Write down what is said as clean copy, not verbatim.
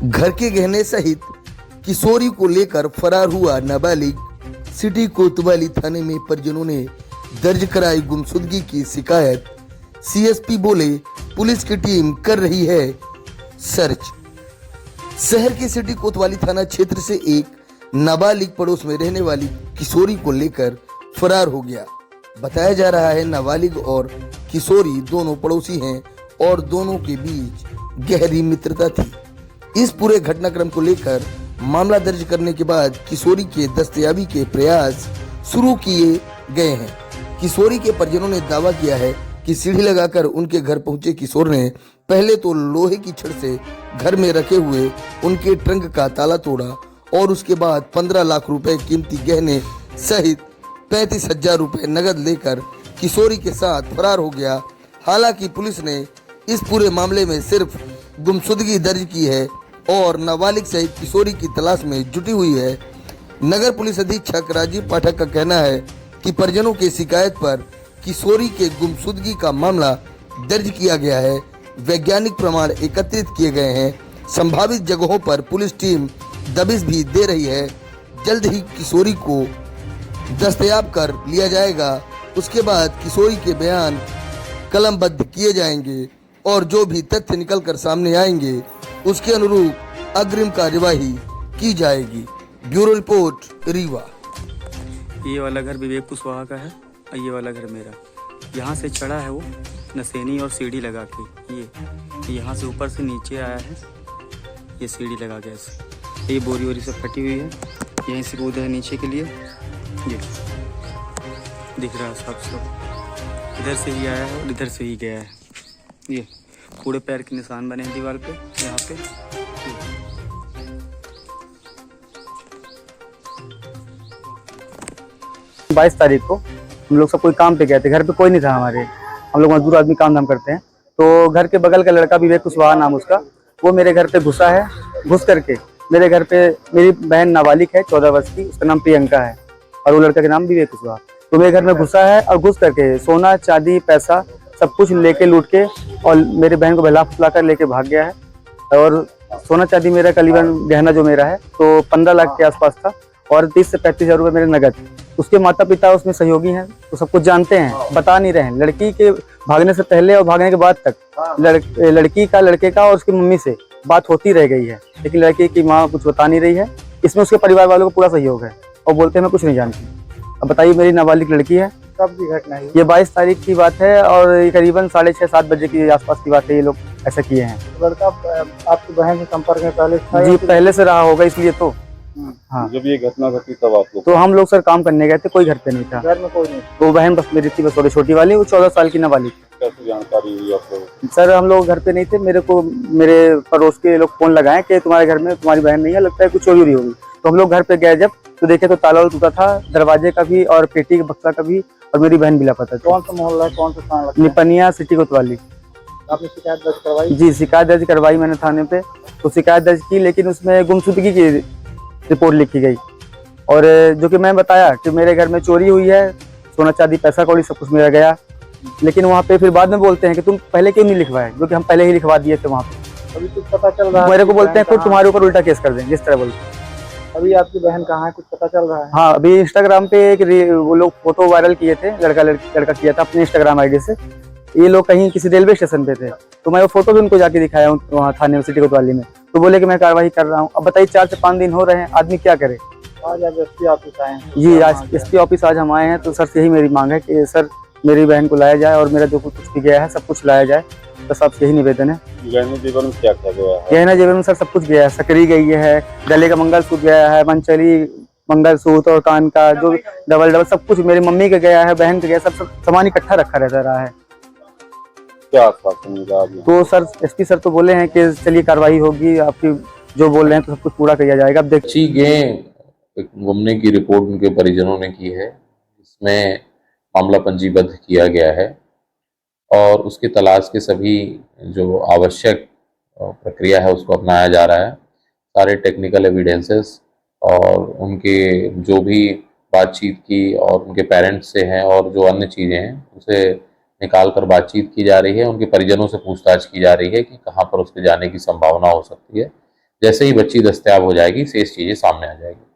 घर के गहने सहित किशोरी को लेकर फरार हुआ नाबालिग। सिटी कोतवाली थाने में परिजनों ने दर्ज कराई गुमशुदगी की शिकायत। सीएसपी बोले, पुलिस की टीम कर रही है सर्च। शहर के सिटी कोतवाली थाना क्षेत्र से एक नाबालिग पड़ोस में रहने वाली किशोरी को लेकर फरार हो गया। बताया जा रहा है नाबालिग और किशोरी दोनों पड़ोसी हैं और दोनों के बीच गहरी मित्रता थी। इस पूरे घटनाक्रम को लेकर मामला दर्ज करने के बाद किशोरी के दस्तयाबी के प्रयास शुरू किए गए हैं। किशोरी के परिजनों ने दावा किया है कि सीढ़ी लगाकर उनके घर पहुंचे किशोर ने पहले तो लोहे की छड़ से घर में रखे हुए उनके ट्रंक का ताला तोड़ा और उसके बाद 15 लाख रुपए कीमती गहने सहित 35,000 रुपए नगद लेकर किशोरी के साथ फरार हो गया। हालांकि पुलिस ने इस पूरे मामले में सिर्फ गुमशुदगी दर्ज की है और नाबालिग सहित किशोरी की तलाश में जुटी हुई है। नगर पुलिस अधीक्षक राजीव पाठक का कहना है कि परिजनों की शिकायत पर किशोरी के गुमशुदगी का मामला दर्ज किया गया है। वैज्ञानिक प्रमाण एकत्रित किए गए हैं। संभावित जगहों पर पुलिस टीम दबिश भी दे रही है। जल्द ही किशोरी को दस्तयाब कर लिया जाएगा। उसके बाद किशोरी के बयान कलमबद्ध किए जाएंगे और जो भी तथ्य निकल कर सामने आएंगे उसके अनुरूप अग्रिम कार्यवाही की जाएगी। Bureau report, Rewa. ये वाला घर विवेक कुशवाहा का है और ये वाला घर मेरा। यहाँ से चढ़ा है वो नसेनी और सीढ़ी लगा के, ये यहाँ से ऊपर से नीचे आया है, ये सीढ़ी लगा के ऐसे। ये बोरी वोरी सब फटी हुई है, यहीं से कूदा है नीचे के लिए। ये दिख रहा है सब इधर से ही आया है और इधर से ही गया है। ये पूरे पैर के निशान बने हैं दीवार पे, यहाँ पे। 22 तारीख को हम लोग सब कोई काम पे गए थे। घर पे कोई नहीं था हमारे, हम लोग मजदूर आदमी काम धाम करते हैं। तो घर के बगल का लड़का विवेक कुशवाहा नाम उसका, वो मेरे घर पे घुसा है। घुस करके मेरे घर पे, मेरी बहन नाबालिग है 14 वर्ष की, उसका नाम प्रियंका है और वो लड़का का नाम विवेक कुशवाहा। तो मेरे घर में घुसा है और घुस करके सोना चांदी पैसा सब कुछ लेके लूट के और मेरे बहन को बहला फुसला कर लेके भाग गया है। और सोना चांदी मेरा करीबन गहना जो मेरा है तो 15 लाख के आसपास था और 30 से 35,000 रुपये मेरे नगद। उसके माता पिता उसमें सहयोगी हैं तो सब कुछ जानते हैं, बता नहीं रहे हैं। लड़की के भागने से पहले और भागने के बाद तक लड़की का, लड़के का और उसकी मम्मी से बात होती रह गई है, लेकिन लड़की की माँ कुछ बता नहीं रही है। इसमें उसके परिवार वालों को पूरा सहयोग है और बोलते हैं मैं कुछ नहीं जानती। अब बताइए, मेरी नाबालिग लड़की है। कब की घटना है? ये 22 तारीख की बात है और ये करीबन 6:30-7 बजे के आसपास की बात है। ये लोग ऐसा किए हैं। लड़का आपकी बहन के संपर्क में पहले था? जी, पहले से रहा होगा, इसलिए तो। हाँ, जब ये घटना घटी तब आप लोग? तो हम लोग सर काम करने गए थे, कोई घर पे नहीं था। घर में कोई नहीं? वो बहन बस मेरी थी, बस थोड़ी छोटी वाली, वो 14 साल की नाबालिग। कैसे जानकारी हुई आप लोग? सर हम लोग घर पे नहीं थे, मेरे को मेरे पड़ोस के लोग फोन लगाए कि तुम्हारे घर में तुम्हारी बहन नहीं है, लगता है कुछ चोरी हुई होगी। तो हम लोग घर पे गए जब, तो देखे तो ताला टूटा था, दरवाजे का भी और पेटी के बक्सा का भी, और मेरी बहन भी लापता थी। कौन सा मोहल्ला है, कौन सा थाना लगता है? निपनिया, सिटी कोतवाली। आपने शिकायत दर्ज करवाई? जी, शिकायत दर्ज करवाई मैंने थाने पे। तो शिकायत दर्ज की, लेकिन उसमें गुमशुदगी की रिपोर्ट लिखी गई और जो कि मैं बताया कि मेरे घर में चोरी हुई है, सोना चांदी पैसा कौड़ी सब कुछ मेरा गया। लेकिन वहाँ पे फिर बाद में बोलते हैं कि तुम पहले क्यों नहीं लिखवाए, जो कि हम पहले ही लिखवा दिए थे वहाँ पे। अभी कुछ पता चल रहा है? मेरे को बोलते हैं खुद तुम्हारे ऊपर उल्टा केस कर दें, जिस तरह बोलते हैं। अभी आपकी बहन कहाँ है, कुछ पता चल रहा है? हाँ, अभी इंस्टाग्राम पे एक वो लोग फोटो वायरल किए थे, लड़का किया था अपने इंस्टाग्राम आईडी से। ये लोग कहीं किसी रेलवे स्टेशन पे थे, तो मैं वो फोटो भी उनको जाके दिखाया वहाँ थाने में, सिटी कोतवाली में। तो बोले कि मैं कार्रवाई कर रहा हूँ। अब बताइए, 4 से 5 दिन हो रहे हैं, आदमी क्या करे। आज आप एसपी ऑफिस आए हैं? जी, आज एसपी ऑफिस आज हम आए हैं। तो सर से यही मेरी मांग है कि सर मेरी बहन को लाया जाए और मेरा जो कुछ भी गया है सब कुछ लाया जाए। तो सबसे यही निवेदन है। गहने जेवर में क्या क्या गया है? गहना जेवर में सर सब कुछ गया है। सकरी गई है, गले का मंगलसूत्र गया है, मंचली, मंगलसूत्र और कान का जो डबल सब कुछ मेरी मम्मी का गया है, बहन का गया, सब सामान इकट्ठा रखा रहता रहा है। क्या आश्वासन मिला? तो सर एसपी सर तो बोले हैं कि चलिए कार्रवाई होगी, आपकी जो बोल रहे हैं तो सब कुछ पूरा किया जाएगा। अब अच्छी गुमने की रिपोर्ट उनके परिजनों ने की है, इसमें मामला पंजीबद्ध किया गया है और उसकी तलाश के सभी जो आवश्यक प्रक्रिया है उसको अपनाया जा रहा है। सारे टेक्निकल एविडेंसेस और उनके जो भी बातचीत की और उनके पेरेंट्स से हैं और जो अन्य चीज़ें हैं उसे निकाल कर बातचीत की जा रही है। उनके परिजनों से पूछताछ की जा रही है कि कहाँ पर उसके जाने की संभावना हो सकती है। जैसे ही बच्ची दस्तयाब हो जाएगी शेष चीज़ें सामने आ जाएगी।